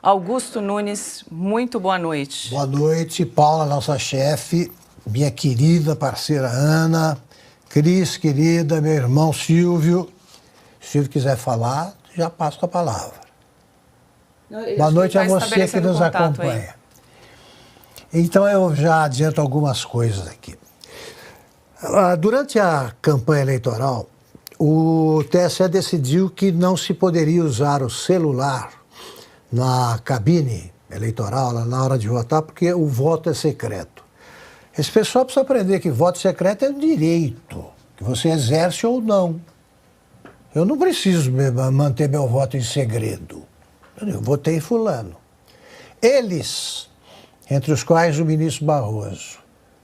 Augusto Nunes, muito boa noite. Boa noite, Paula, nossa chefe, minha querida parceira Ana, Cris, querida, meu irmão Silvio. Se o Silvio quiser falar, já passo a palavra. Boa noite a você que nos acompanha. Então eu já adianto algumas coisas aqui. Durante a campanha eleitoral, o TSE decidiu que não se poderia usar o celular na cabine eleitoral, na hora de votar, porque o voto é secreto. Esse pessoal precisa aprender que voto secreto é um direito, que você exerce ou não. Eu não preciso manter meu voto em segredo. Eu votei em fulano. Eles, entre os quais o ministro Barroso,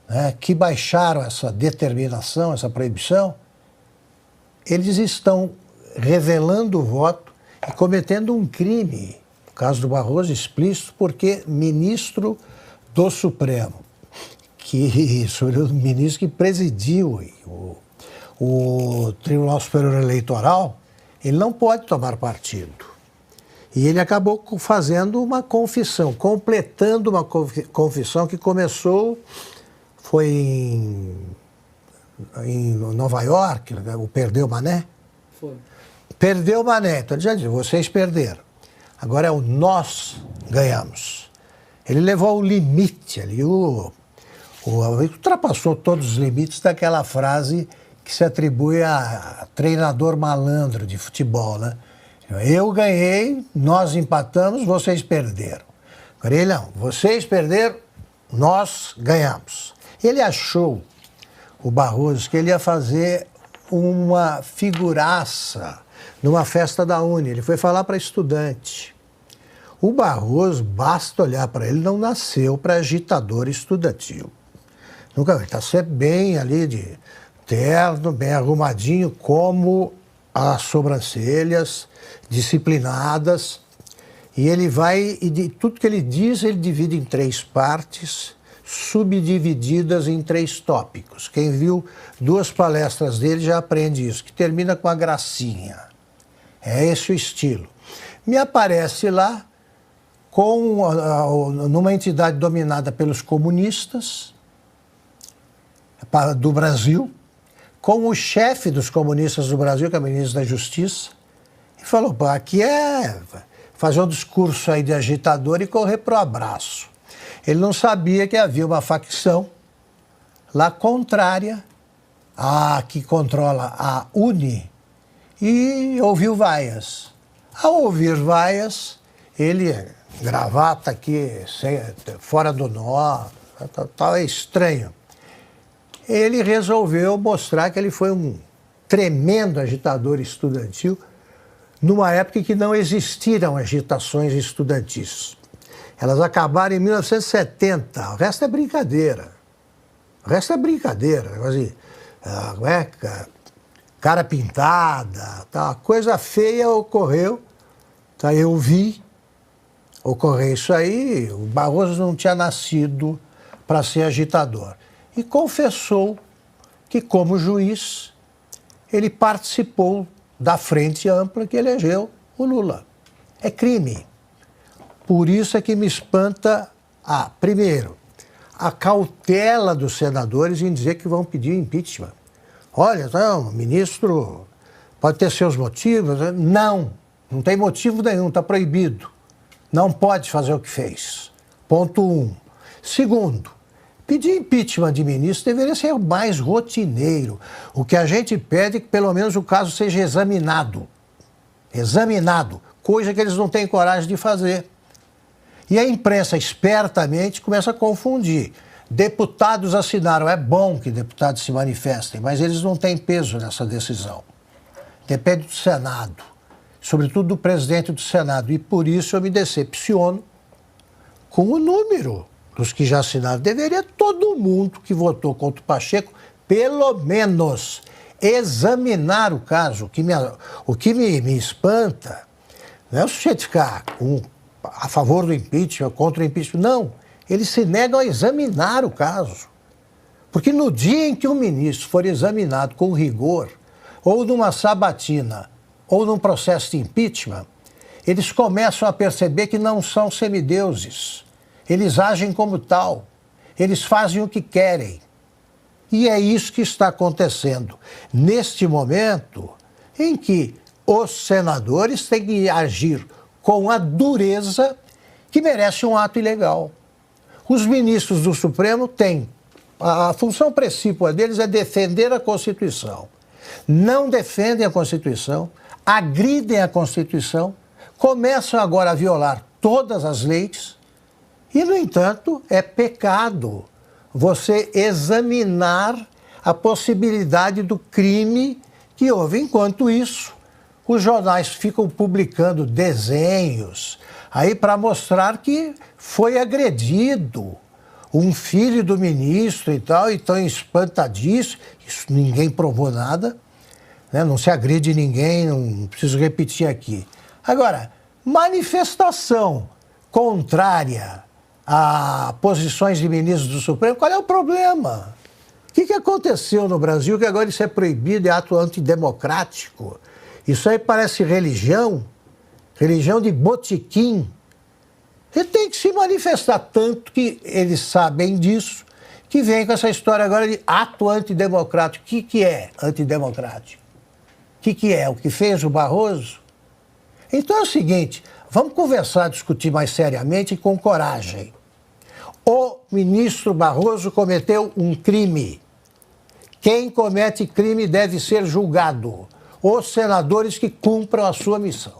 né, que baixaram essa determinação, essa proibição, eles estão revelando o voto e cometendo um crime. No caso do Barroso, explícito, porque ministro do Supremo, o ministro que presidiu o Tribunal Superior Eleitoral, ele não pode tomar partido. E ele acabou fazendo uma confissão, completando uma confissão que começou, foi em Nova York, o Perdeu Mané. Foi. Perdeu Mané, então ele já disse, vocês perderam. Agora é o nós ganhamos. Ele levou ao limite ali, ultrapassou todos os limites daquela frase que se atribui a treinador malandro de futebol, né? Eu ganhei, nós empatamos, vocês perderam. Agora ele não, vocês perderam, nós ganhamos. Ele achou, o Barroso, que ele ia fazer uma figuraça numa festa da Uni. Ele foi falar para estudante. O Barroso, basta olhar para ele, não nasceu para agitador estudantil. Nunca, ele está sempre bem ali de terno, bem arrumadinho, como as sobrancelhas, disciplinadas. E ele vai, e tudo que ele diz, ele divide em 3 partes, subdivididas em 3 tópicos. Quem viu 2 palestras dele já aprende isso, que termina com a gracinha. É esse o estilo. Me aparece lá numa entidade dominada pelos comunistas do Brasil, com o chefe dos comunistas do Brasil, que é o ministro da Justiça, e falou, pô, aqui é fazer um discurso aí de agitador e correr pro abraço. Ele não sabia que havia uma facção lá contrária à que controla a Uni e ouviu vaias. Ao ouvir vaias, ele, gravata aqui, fora do nó, é estranho. Ele resolveu mostrar que ele foi um tremendo agitador estudantil numa época em que não existiram agitações estudantis. Elas acabaram em 1970, o resto é brincadeira. O resto é brincadeira, assim, cara pintada, tá, coisa feia ocorreu, tá, eu vi ocorrer isso aí, o Barroso não tinha nascido para ser agitador. E confessou que, como juiz, ele participou da frente ampla que elegeu o Lula. É crime. Por isso é que me espanta, primeiro, a cautela dos senadores em dizer que vão pedir impeachment. Olha, não, o ministro pode ter seus motivos. Não tem motivo nenhum, está proibido. Não pode fazer o que fez. Ponto 1. Segundo, pedir impeachment de ministro deveria ser mais rotineiro. O que a gente pede é que pelo menos o caso seja examinado. Examinado, coisa que eles não têm coragem de fazer. E a imprensa, espertamente, começa a confundir. Deputados assinaram. É bom que deputados se manifestem, mas eles não têm peso nessa decisão. Depende do Senado, sobretudo do presidente do Senado. E por isso eu me decepciono com o número dos que já assinaram. Deveria todo mundo que votou contra o Pacheco, pelo menos, examinar o caso. O que me espanta não é o sujeito ficar a favor do impeachment, contra o impeachment. Não, eles se negam a examinar o caso. Porque no dia em que um ministro for examinado com rigor, ou numa sabatina, ou num processo de impeachment, eles começam a perceber que não são semideuses. Eles agem como tal. Eles fazem o que querem. E é isso que está acontecendo neste momento em que os senadores têm que agir com a dureza que merece um ato ilegal. Os ministros do Supremo têm, a função principal deles é defender a Constituição. Não defendem a Constituição, agridem a Constituição, começam agora a violar todas as leis e, no entanto, é pecado você examinar a possibilidade do crime que houve. Enquanto isso, os jornais ficam publicando desenhos aí para mostrar que foi agredido um filho do ministro e tal, e estão espantadíssimos. Isso ninguém provou nada, né? Não se agride ninguém, não preciso repetir aqui. Agora, manifestação contrária a posições de ministros do Supremo, qual é o problema? O que aconteceu no Brasil que agora isso é proibido, é ato antidemocrático? Isso aí parece religião de botequim. Ele tem que se manifestar, tanto que eles sabem disso, que vem com essa história agora de ato antidemocrático. O que é antidemocrático? O que é? O que fez o Barroso? Então é o seguinte, vamos conversar, discutir mais seriamente e com coragem. O ministro Barroso cometeu um crime. Quem comete crime deve ser julgado. Os senadores que cumpram a sua missão.